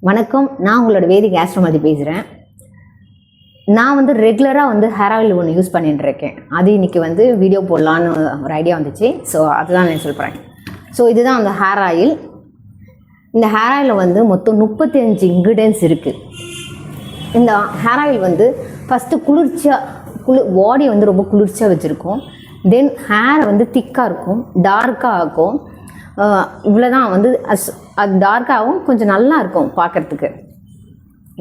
வணக்கம், நான் உங்களோட வேதிக் ஆஸ்ட்ரோமதி பேசுகிறேன். நான் வந்து ரெகுலராக ஹேர் ஆயில் ஒன்று யூஸ் பண்ணிட்டு இருக்கேன். அது இன்றைக்கி வீடியோ போடலான்னு ஒரு ஐடியா வந்துச்சு. ஸோ அதுதான் நான் சொல்கிறேன். ஸோ இதுதான் அந்த ஹேர் ஆயில். இந்த ஹேர் ஆயிலில் மொத்தம் 35 இன்க்ரீடியன்ஸ் இருக்குது. இந்த ஹேர் ஆயில் ஃபஸ்ட்டு குளிர்ச்சியாக பாடி ரொம்ப குளிர்ச்சியாக வச்சுருக்கோம். தென் ஹேரை திக்காக இருக்கும், டார்க்காக இருக்கும். இவ்வளோதான் அது டார்க்காகவும் கொஞ்சம் நல்லா இருக்கும் பார்க்குறதுக்கு.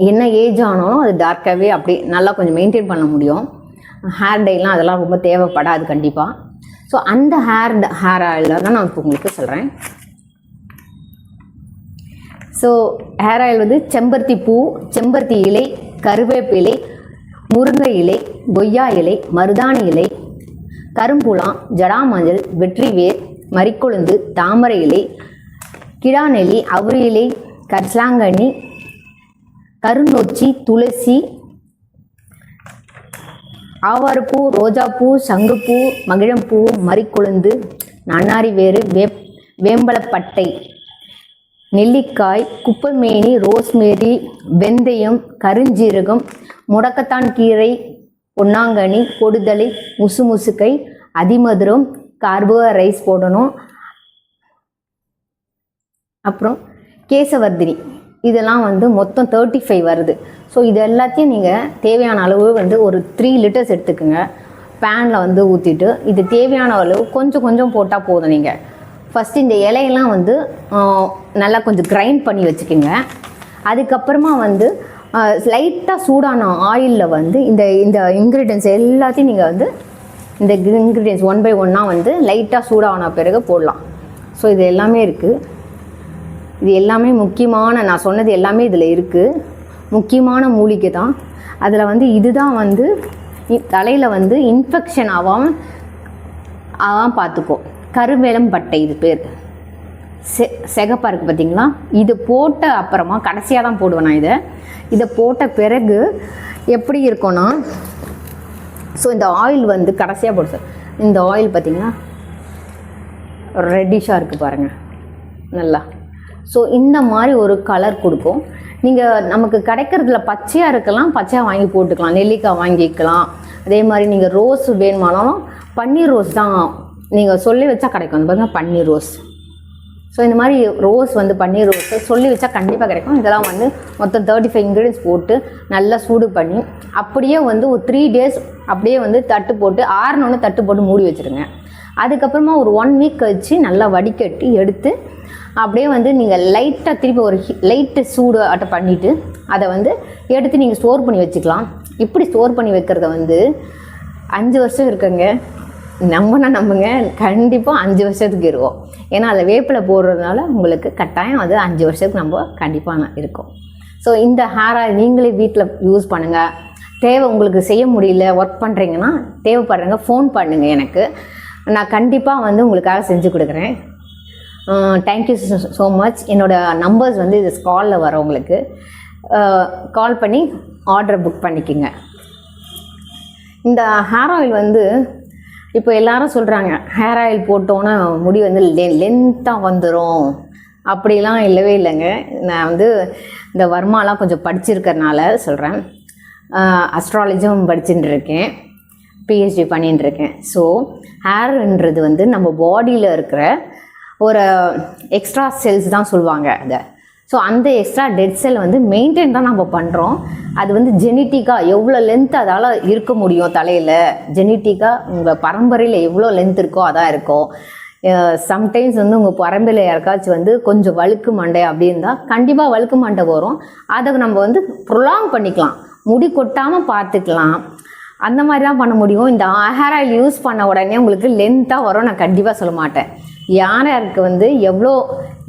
என்ன ஏஜ் ஆனாலும் அது டார்க்காகவே அப்படி நல்லா கொஞ்சம் மெயின்டைன் பண்ண முடியும். ஹேர் டைலாம் அதெல்லாம் ரொம்ப தேவைப்படாது கண்டிப்பாக. ஸோ அந்த ஹேர் ஆயிலில் தான் நான் இப்போ உங்களுக்கு சொல்கிறேன். ஸோ ஹேர் ஆயில் செம்பருத்தி பூ, செம்பருத்தி இலை, கருவேப்பிலை, முருங்கை இலை, கொய்யா இலை, மருதாணி இலை, கரும்புலாம், ஜடாமஞ்சள், வெற்றிவேர், மறிக்கொழுந்து, தாமரை இலை, கிடாநெல்லி, அவுரி இலை, கரிசலாங்கண்ணி, கருநொச்சி, துளசி, ஆவாரப்பூ, ரோஜாப்பூ, சங்குப்பூ, மகிழம்பூ, மறிக்கொழுந்து, நன்னாரி வேறு, வேம்பலப்பட்டை, நெல்லிக்காய், குப்பைமேனி, ரோஸ்மேரி, வெந்தயம், கருஞ்சீரகம், முடக்கத்தான் கீரை, பொன்னாங்கண்ணி, பொடுதலை, முசுமுசுக்கை, அதிமதுரம், கார்போ ரைஸ் போடணும். அப்புறம் கேசவர்தினி, இதெல்லாம் மொத்தம் 35 வருது. ஸோ இது எல்லாத்தையும் நீங்கள் தேவையான அளவு ஒரு 3 லிட்டர்ஸ் எடுத்துக்கோங்க. பேனில் ஊற்றிட்டு இது தேவையான அளவு கொஞ்சம் கொஞ்சம் போட்டால் போதும். நீங்கள் ஃபஸ்ட்டு இந்த இலையெல்லாம் நல்லா கொஞ்சம் கிரைண்ட் பண்ணி வச்சுக்கோங்க. அதுக்கப்புறமா லைட்டாக சூடான ஆயிலில் இந்த இந்த இன்க்ரீடியன்ஸ் எல்லாத்தையும் நீங்கள் இந்த இன்க்ரீடியன்ஸ் 1 by 1 லைட்டாக சூடான பிறகு போடலாம். ஸோ இது எல்லாமே இருக்குது. இது எல்லாமே முக்கியமான, நான் சொன்னது எல்லாமே இதில் இருக்குது. முக்கியமான மூலிகை தான். அதில் இதுதான் தலையில் இன்ஃபெக்ஷன் ஆகாமல் பார்த்துக்கோ. கருவேலம்பட்டை இது பேர். செகப்பாக இருக்குது பார்த்தீங்களா? இது போட்ட அப்புறமா கடைசியாக தான் போடுவேன் நான். இதை போட்ட பிறகு எப்படி இருக்கும்னா, ஸோ இந்த ஆயில் கடைசியாக போடு சார். இந்த ஆயில் பார்த்திங்கன்னா ரெட்டிஷாக இருக்குது பாருங்கள் நல்லா. ஸோ இந்த மாதிரி ஒரு கலர் கொடுக்கும். நீங்கள் நமக்கு கிடைக்கிறதுல பச்சையாக இருக்கலாம், பச்சையாக வாங்கி போட்டுக்கலாம். நெல்லிக்காய் வாங்கிக்கலாம். அதே மாதிரி நீங்கள் ரோஸ் வேணுமானாலும் பன்னீர் ரோஸ் தான் நீங்கள் சொல்லி வச்சா கிடைக்கும். பாருங்கள், பன்னீர் ரோஸ். ஸோ இந்த மாதிரி ரோஸ் பன்னீர் ரோஸ் சொல்லி வச்சா கண்டிப்பாக கிடைக்கும். இதெல்லாம் மொத்தம் 35 இன்க்ரீடியன்ஸ் போட்டு நல்லா சூடு பண்ணி அப்படியே ஒரு 3 days அப்படியே தட்டு போட்டு ஆறணுன்னு தட்டு போட்டு மூடி வச்சுருங்க. அதுக்கப்புறமா ஒரு 1 week கழிச்சு நல்லா வடிகட்டி எடுத்து அப்படியே நீங்கள் லைட்டாக திருப்பி ஒரு லைட்டு சூடு அட்டை பண்ணிவிட்டு அதை எடுத்து நீங்கள் ஸ்டோர் பண்ணி வச்சுக்கலாம். இப்படி ஸ்டோர் பண்ணி வைக்கிறத 5 வருஷம் இருக்குங்க. நம்புங்க, கண்டிப்பாக 5 வருஷத்துக்கு இருக்கும். ஏன்னா அதில் வேப்பிலை போடுறதுனால உங்களுக்கு கட்டாயம் 5 வருஷத்துக்கு நம்ம கண்டிப்பாக இருக்கும். ஸோ இந்த ஹேர் ஆயில் நீங்களே வீட்டில் யூஸ் பண்ணுங்கள். தேவை உங்களுக்கு செய்ய முடியல, ஒர்க் பண்ணுறீங்கன்னா தேவைப்படுறவங்க ஃபோன் பண்ணுங்கள் எனக்கு. நான் கண்டிப்பாக உங்களுக்காக செஞ்சு கொடுக்குறேன். Thank you so much. என்னோடய நம்பர்ஸ் இது காலில் வரவங்களுக்கு கால் பண்ணி ஆர்டர் புக் பண்ணிக்கோங்க. இந்த ஹேர் ஆயில் இப்போ எல்லாரும் சொல்கிறாங்க, ஹேர் ஆயில் போட்டோன்னா முடி லென்த்தாக வந்துடும். அப்படிலாம் இல்லவே இல்லைங்க. நான் இந்த வர்மாலாம் கொஞ்சம் படிச்சிருக்கிறனால சொல்கிறேன். அஸ்ட்ராலஜியும் படிச்சுட்டு இருக்கேன், பிஹெச்டி பண்ணிட்டு இருக்கேன். ஸோ ஹேர்ன்றது நம்ம பாடியில் இருக்கிற ஒரு எக்ஸ்ட்ரா செல்ஸ் தான் சொல்லுவாங்க அதை. ஸோ அந்த எக்ஸ்ட்ரா டெட் செல் மெயின்டைன் தான் நம்ம பண்ணுறோம். அது ஜெனட்டிக்காக எவ்வளோ லென்த் அதால் இருக்க முடியும் தலையில், ஜெனட்டிக்காக உங்கள் பரம்பரையில் எவ்வளோ லென்த் இருக்கோ அதான் இருக்கும். சம்டைம்ஸ் உங்கள் பரம்பரையில் யாருக்காச்சும் கொஞ்சம் வழுக்கு மண்டை அப்படி இருந்தால் கண்டிப்பாக வழுக்கு மண்டை வரும். அதை நம்ம ப்ரொலாங் பண்ணிக்கலாம், முடி கொட்டாமல் பார்த்துக்கலாம். அந்த மாதிரி தான் பண்ண முடியும். இந்த ஹேர் ஆயில் யூஸ் பண்ண உடனே உங்களுக்கு லென்த்தாக வரும் நான் கண்டிப்பாக சொல்ல மாட்டேன். யாருக்கு எவ்வளோ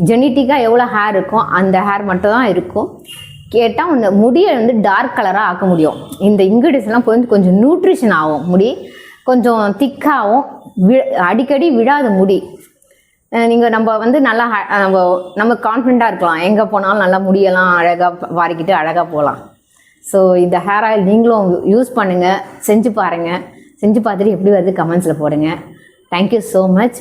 ஜெனட்டிக்காக எவ்வளோ ஹேர் இருக்கும் அந்த ஹேர் மட்டும் தான் இருக்கும். கேட்டால் அந்த முடியை டார்க் கலராக ஆக்க முடியும். இந்த இன்க்ரீடியன்ஸ்லாம் கொஞ்சம் நியூட்ரிஷன் ஆகும், முடி கொஞ்சம் திக்காகவும் அடிக்கடி விழாத முடி. நீங்கள் நம்ம நல்லா நம்ம கான்ஃபிடண்ட்டாக இருக்கலாம், எங்கே போனாலும் நல்லா முடியெல்லாம் அழகாக வாரிக்கிட்டு அழகாக போகலாம். ஸோ இந்த ஹேர் ஆயில் நீங்களும் யூஸ் பண்ணுங்கள், செஞ்சு பாருங்கள். செஞ்சு பார்த்துட்டு எப்படி வருது கமெண்ட்ஸில் போடுங்க. Thank you so much.